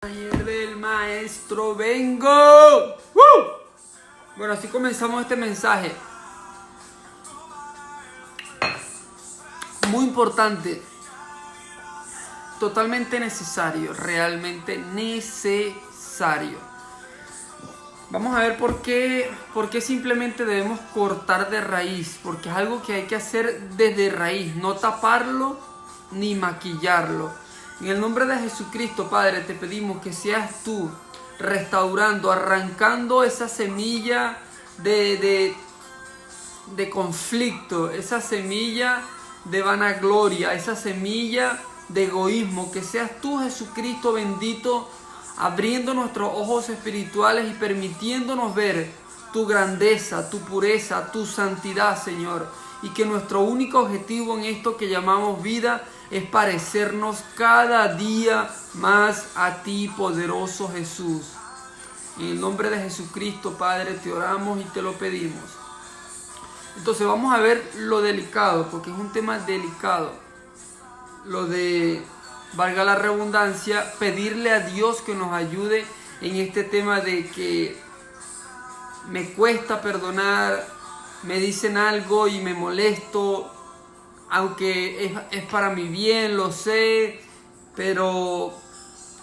Taller del maestro vengo. Bueno, así comenzamos este mensaje. Muy importante. Totalmente necesario. Realmente necesario. Vamos a ver por qué simplemente debemos cortar de raíz. Porque es algo que hay que hacer desde raíz. No taparlo ni maquillarlo. En el nombre de Jesucristo, Padre, te pedimos que seas tú restaurando, arrancando esa semilla de conflicto, esa semilla de vanagloria, esa semilla de egoísmo. Que seas tú, Jesucristo bendito, abriendo nuestros ojos espirituales y permitiéndonos ver tu grandeza, tu pureza, tu santidad, Señor. Y que nuestro único objetivo en esto que llamamos vida es parecernos cada día más a ti, poderoso Jesús. En el nombre de Jesucristo, Padre, te oramos y te lo pedimos. Entonces vamos a ver lo delicado, porque es un tema delicado. Lo de, valga la redundancia, pedirle a Dios que nos ayude en este tema de que me cuesta perdonar, me dicen algo y me molesto, aunque es para mi bien, lo sé, pero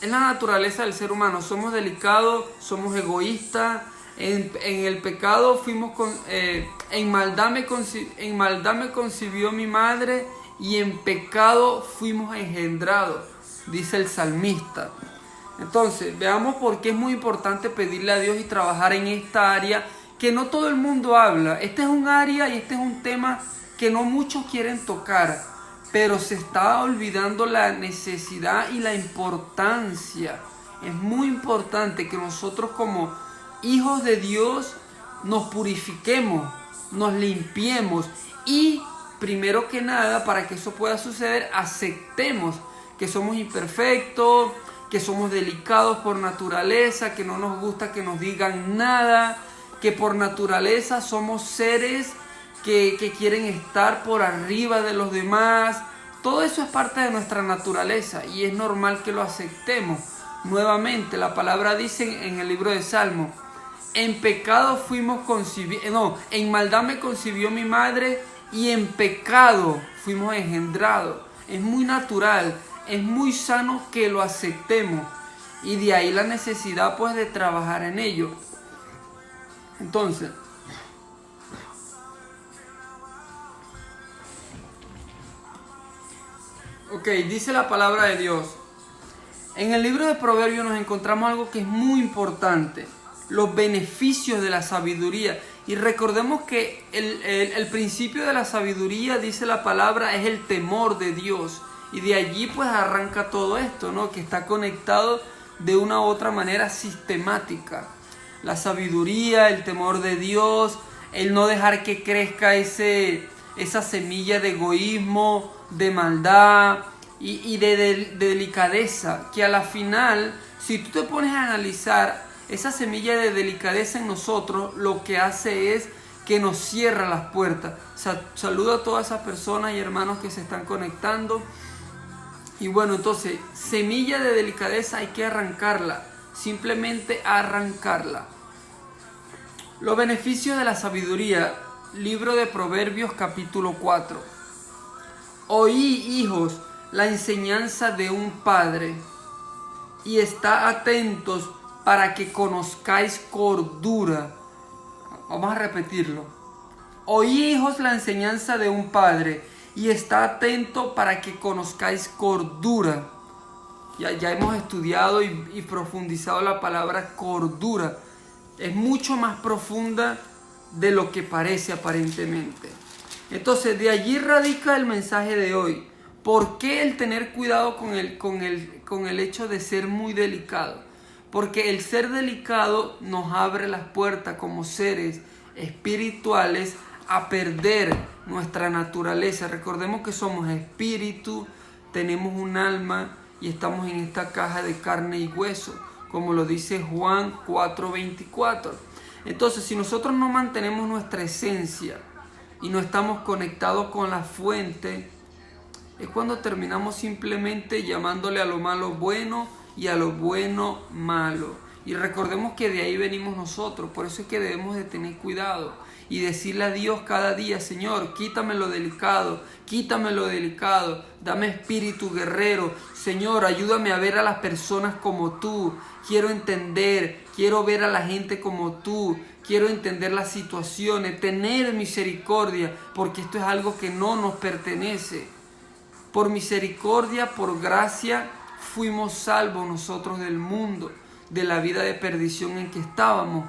es la naturaleza del ser humano. Somos delicados, somos egoístas. En el pecado fuimos en maldad me concibió mi madre y en pecado fuimos engendrados, dice el salmista. Entonces, veamos por qué es muy importante pedirle a Dios y trabajar en esta área que no todo el mundo habla. Este es un área y este es un tema que no muchos quieren tocar, pero se está olvidando la necesidad y la importancia. Es muy importante que nosotros como hijos de Dios nos purifiquemos, nos limpiemos y primero que nada, para que eso pueda suceder, aceptemos que somos imperfectos, que somos delicados por naturaleza, que no nos gusta que nos digan nada, que por naturaleza somos seres que quieren estar por arriba de los demás. Todo eso es parte de nuestra naturaleza y es normal que lo aceptemos. Nuevamente, la palabra dice en el libro de Salmos: en pecado fuimos concebidos, en maldad me concibió mi madre y en pecado fuimos engendrados. Es muy natural, es muy sano que lo aceptemos y de ahí la necesidad pues de trabajar en ello. Entonces, dice la palabra de Dios. En el libro de Proverbios nos encontramos algo que es muy importante: los beneficios de la sabiduría. Y recordemos que el principio de la sabiduría, dice la palabra, es el temor de Dios. Y de allí pues arranca todo esto, ¿no? Que está conectado de una u otra manera sistemática. La sabiduría, el temor de Dios, el no dejar que crezca esa semilla de egoísmo, de maldad y de delicadeza, que a la final, si tú te pones a analizar, esa semilla de delicadeza en nosotros lo que hace es que nos cierra las puertas. Saludo a todas esas personas y hermanos que se están conectando. Y bueno, entonces, semilla de delicadeza hay que arrancarla, simplemente arrancarla. Los beneficios de la sabiduría, libro de Proverbios capítulo 4. Oí, hijos, la enseñanza de un padre, y está atentos para que conozcáis cordura. Vamos a repetirlo. Oí, hijos, la enseñanza de un padre, y está atento para que conozcáis cordura. Ya hemos estudiado y profundizado la palabra cordura. Es mucho más profunda de lo que parece aparentemente. Entonces, de allí radica el mensaje de hoy. ¿Por qué el tener cuidado con el hecho de ser muy delicado? Porque el ser delicado nos abre las puertas como seres espirituales a perder nuestra naturaleza. Recordemos que somos espíritu, tenemos un alma y estamos en esta caja de carne y hueso, como lo dice Juan 4:24. Entonces, si nosotros no mantenemos nuestra esencia y no estamos conectados con la fuente, es cuando terminamos simplemente llamándole a lo malo bueno y a lo bueno malo. Y recordemos que de ahí venimos nosotros, por eso es que debemos de tener cuidado y decirle a Dios cada día: Señor, quítame lo delicado, dame espíritu guerrero. Señor, ayúdame a ver a las personas como tú. Quiero entender, quiero ver a la gente como tú. Quiero entender las situaciones, tener misericordia, porque esto es algo que no nos pertenece. Por misericordia, por gracia, fuimos salvos nosotros del mundo, de la vida de perdición en que estábamos.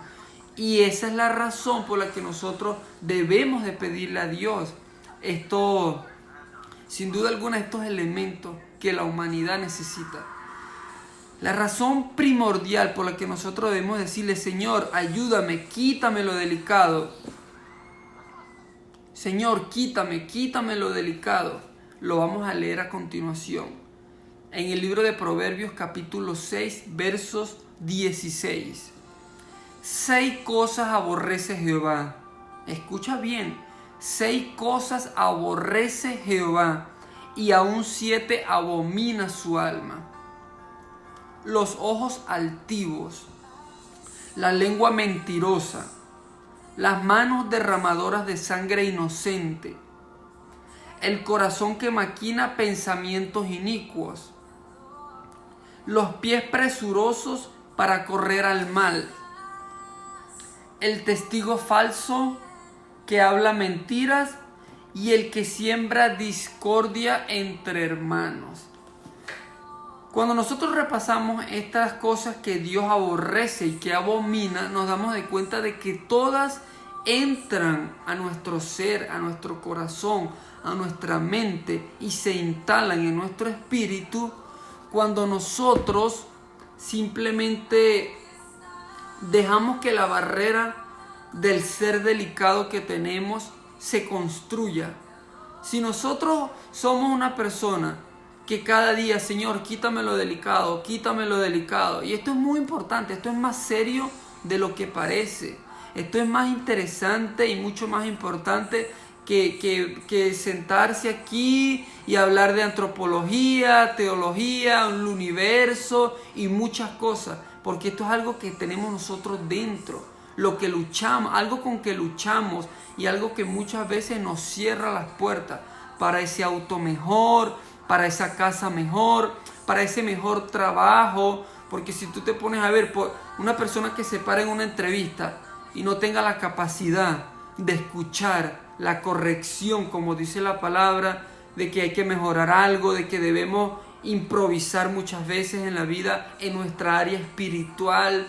Y esa es la razón por la que nosotros debemos de pedirle a Dios esto, sin duda alguna, estos elementos que la humanidad necesita. La razón primordial por la que nosotros debemos decirle: Señor, ayúdame, quítame lo delicado. Señor, quítame lo delicado. Lo vamos a leer a continuación. En el libro de Proverbios capítulo 6, versos 16. 6 cosas aborrece Jehová. Escucha bien. 6 cosas aborrece Jehová, y aún 7 abomina su alma: los ojos altivos, la lengua mentirosa, las manos derramadoras de sangre inocente, el corazón que maquina pensamientos inicuos, los pies presurosos para correr al mal, el testigo falso que habla mentiras y el que siembra discordia entre hermanos. Cuando nosotros repasamos estas cosas que Dios aborrece y que abomina, nos damos de cuenta de que todas entran a nuestro ser, a nuestro corazón, a nuestra mente y se instalan en nuestro espíritu cuando nosotros simplemente dejamos que la barrera del ser delicado que tenemos se construya. Si nosotros somos una persona que cada día: Señor, quítame lo delicado, y esto es muy importante, esto es más serio de lo que parece, esto es más interesante y mucho más importante que sentarse aquí y hablar de antropología, teología, el universo y muchas cosas, porque esto es algo que tenemos nosotros dentro, lo que luchamos, algo con que luchamos y algo que muchas veces nos cierra las puertas para ese auto mejor, para esa casa mejor, para ese mejor trabajo. Porque si tú te pones a ver, por una persona que se para en una entrevista y no tenga la capacidad de escuchar la corrección, como dice la palabra, de que hay que mejorar algo, de que debemos improvisar muchas veces en la vida, en nuestra área espiritual,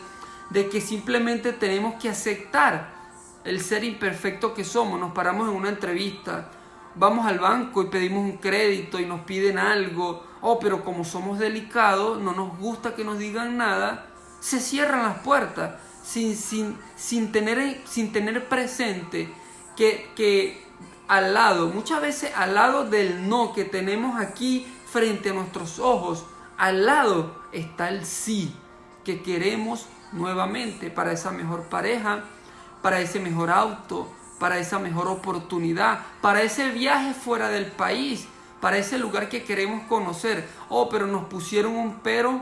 de que simplemente tenemos que aceptar el ser imperfecto que somos. Nos paramos en una entrevista, vamos al banco y pedimos un crédito y nos piden algo, pero como somos delicados, no nos gusta que nos digan nada, se cierran las puertas sin tener presente que al lado, muchas veces al lado del no que tenemos aquí frente a nuestros ojos, al lado está el sí que queremos nuevamente para esa mejor pareja, para ese mejor auto, para esa mejor oportunidad, para ese viaje fuera del país, para ese lugar que queremos conocer. Pero nos pusieron un pero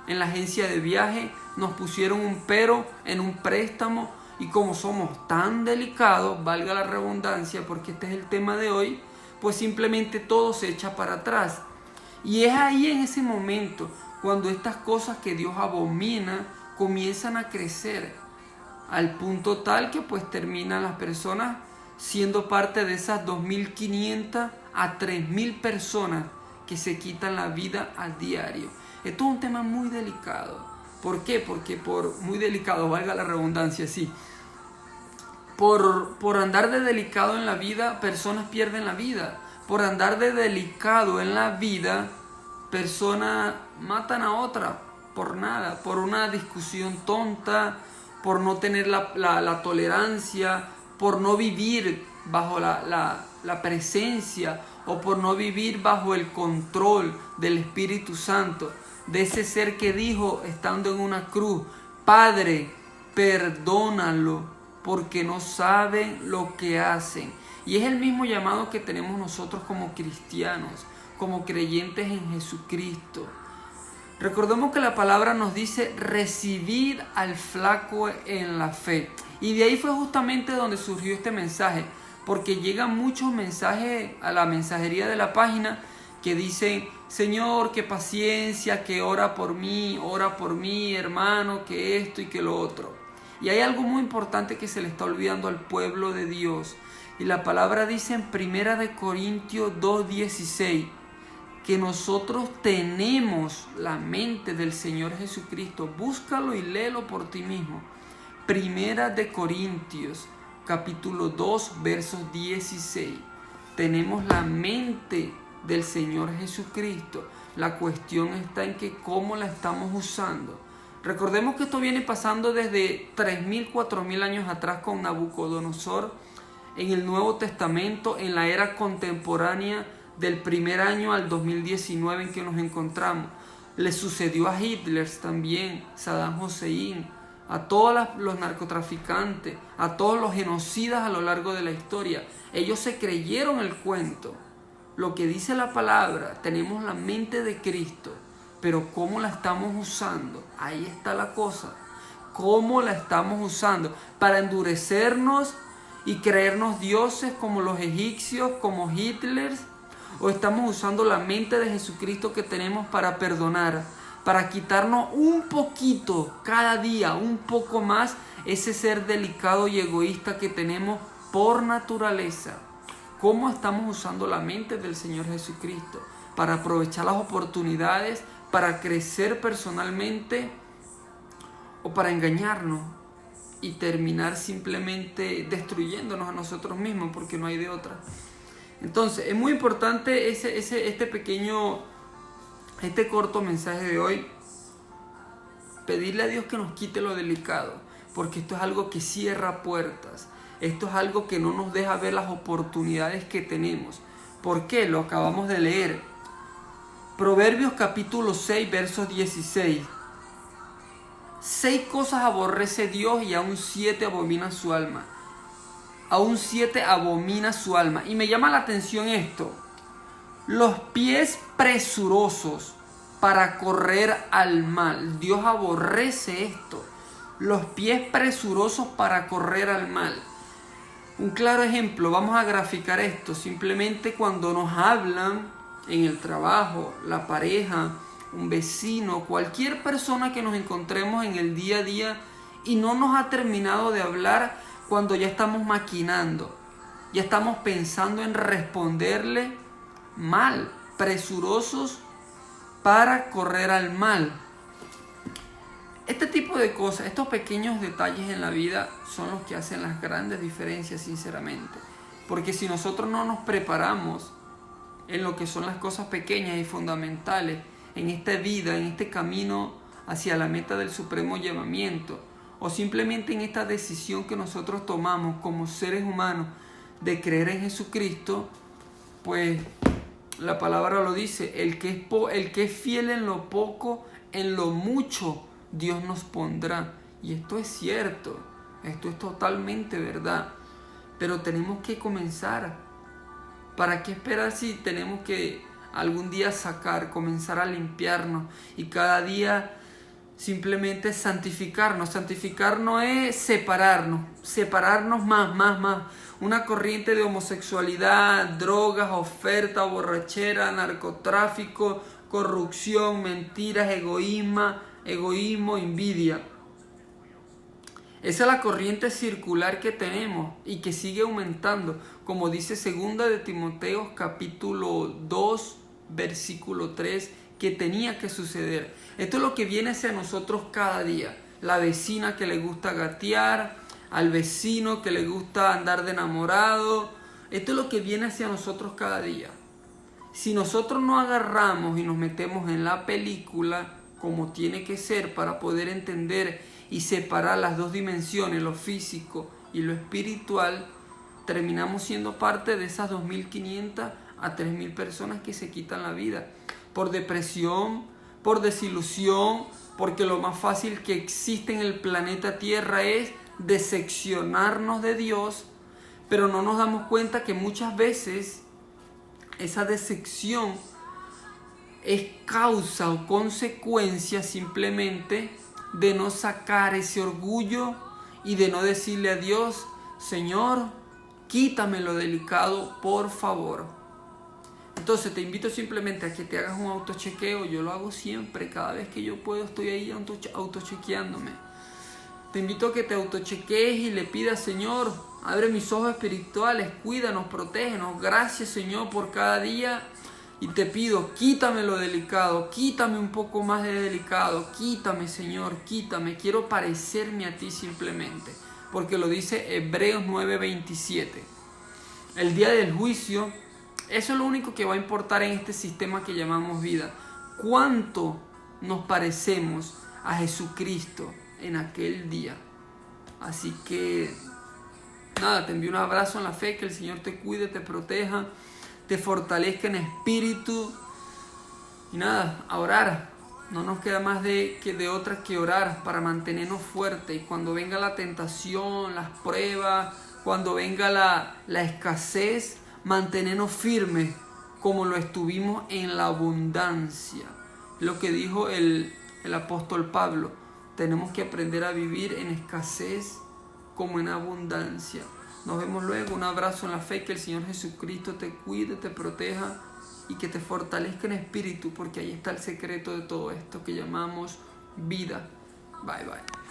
en la agencia de viaje, nos pusieron un pero en un préstamo, y como somos tan delicados, valga la redundancia, porque este es el tema de hoy, pues simplemente todo se echa para atrás. Y es ahí, en ese momento, cuando estas cosas que Dios abomina comienzan a crecer, al punto tal que pues terminan las personas siendo parte de esas 2.500 a 3.000 personas que se quitan la vida a diario. Esto es un tema muy delicado. ¿Por qué? Porque muy delicado, valga la redundancia, sí. Por andar de delicado en la vida, personas pierden la vida. Por andar de delicado en la vida, personas matan a otra por nada, por una discusión tonta, por no tener la tolerancia, por no vivir bajo la presencia, o por no vivir bajo el control del Espíritu Santo, de ese ser que dijo estando en una cruz: Padre, perdónalo, porque no saben lo que hacen. Y es el mismo llamado que tenemos nosotros como cristianos, como creyentes en Jesucristo. Recordemos que la palabra nos dice: recibid al flaco en la fe. Y de ahí fue justamente donde surgió este mensaje, porque llegan muchos mensajes a la mensajería de la página que dicen: Señor, que paciencia, que ora por mí, hermano, que esto y que lo otro. Y hay algo muy importante que se le está olvidando al pueblo de Dios. Y la palabra dice en 1 Corintios 2:16 que nosotros tenemos la mente del Señor Jesucristo. Búscalo y léelo por ti mismo. 1 Corintios capítulo 2 versos 16. Tenemos la mente del Señor Jesucristo. La cuestión está en que cómo la estamos usando. Recordemos que esto viene pasando desde 3.000, 4.000 años atrás con Nabucodonosor, en el Nuevo Testamento, en la era contemporánea del primer año al 2019 en que nos encontramos. Le sucedió a Hitler también, Saddam Hussein, a todos los narcotraficantes, a todos los genocidas a lo largo de la historia. Ellos se creyeron el cuento. Lo que dice la palabra, tenemos la mente de Cristo, pero ¿cómo la estamos usando? Ahí está la cosa. ¿Cómo la estamos usando? Para endurecernos y creernos dioses como los egipcios, como Hitler, o estamos usando la mente de Jesucristo que tenemos para perdonar, para quitarnos un poquito, cada día, un poco más, ese ser delicado y egoísta que tenemos por naturaleza. ¿Cómo estamos usando la mente del Señor Jesucristo para aprovechar las oportunidades, para crecer personalmente o para engañarnos y terminar simplemente destruyéndonos a nosotros mismos, porque no hay de otra? Entonces, es muy importante este corto mensaje de hoy, pedirle a Dios que nos quite lo delicado, porque esto es algo que cierra puertas, esto es algo que no nos deja ver las oportunidades que tenemos. ¿Por qué? Lo acabamos de leer. Proverbios capítulo 6, versos 16. 6 cosas aborrece Dios y aún 7 abomina su alma. Aún 7 abomina su alma. Y me llama la atención esto: los pies presurosos para correr al mal. Dios aborrece esto. Los pies presurosos para correr al mal. Un claro ejemplo, vamos a graficar esto. Simplemente cuando nos hablan en el trabajo, la pareja, un vecino, cualquier persona que nos encontremos en el día a día y no nos ha terminado de hablar, cuando ya estamos maquinando, ya estamos pensando en responderle mal, presurosos para correr al mal. Este tipo de cosas, estos pequeños detalles en la vida son los que hacen las grandes diferencias, sinceramente. Porque si nosotros no nos preparamos en lo que son las cosas pequeñas y fundamentales en esta vida, en este camino hacia la meta del supremo llamamiento, o simplemente en esta decisión que nosotros tomamos como seres humanos de creer en Jesucristo, pues la palabra lo dice: el que es fiel en lo poco, en lo mucho Dios nos pondrá. Y esto es cierto, esto es totalmente verdad, pero tenemos que comenzar. ¿Para qué esperar si tenemos que algún día comenzar a limpiarnos y cada día simplemente santificarnos? Santificar no es separarnos más. Una corriente de homosexualidad, drogas, oferta, borrachera, narcotráfico, corrupción, mentiras, egoísmo, envidia. Esa es la corriente circular que tenemos y que sigue aumentando, como dice 2 de Timoteo capítulo 2 versículo 3, que tenía que suceder. Esto es lo que viene hacia nosotros cada día. La vecina que le gusta gatear, al vecino que le gusta andar de enamorado. Esto es lo que viene hacia nosotros cada día. Si nosotros no agarramos y nos metemos en la película como tiene que ser para poder entender y separar las dos dimensiones, lo físico y lo espiritual, terminamos siendo parte de esas 2.500 a 3.000 personas que se quitan la vida por depresión, por desilusión, porque lo más fácil que existe en el planeta Tierra es decepcionarnos de Dios, pero no nos damos cuenta que muchas veces esa decepción es causa o consecuencia simplemente de no sacar ese orgullo y de no decirle a Dios, Señor, quítame lo delicado, por favor. Entonces te invito simplemente a que te hagas un autochequeo. Yo lo hago siempre, cada vez que yo puedo estoy ahí autochequeándome. Te invito a que te autochequees y le pidas, Señor, abre mis ojos espirituales, cuídanos, protégenos. Gracias, Señor, por cada día. Y te pido, quítame lo delicado, quítame un poco más de delicado, quítame, Señor, quítame. Quiero parecerme a ti simplemente, porque lo dice Hebreos 9:27. El día del juicio, eso es lo único que va a importar en este sistema que llamamos vida. ¿Cuánto nos parecemos a Jesucristo en aquel día? Así que, nada, te envío un abrazo en la fe, que el Señor te cuide, te proteja, te fortalezca en espíritu. Y nada, a orar. No nos queda más de otra que orar para mantenernos fuertes. Y cuando venga la tentación, las pruebas, cuando venga la escasez, mantenernos firmes como lo estuvimos en la abundancia. Lo que dijo el apóstol Pablo, tenemos que aprender a vivir en escasez como en abundancia. Nos vemos luego, un abrazo en la fe, que el Señor Jesucristo te cuide, te proteja y que te fortalezca en espíritu, porque ahí está el secreto de todo esto que llamamos vida. Bye bye.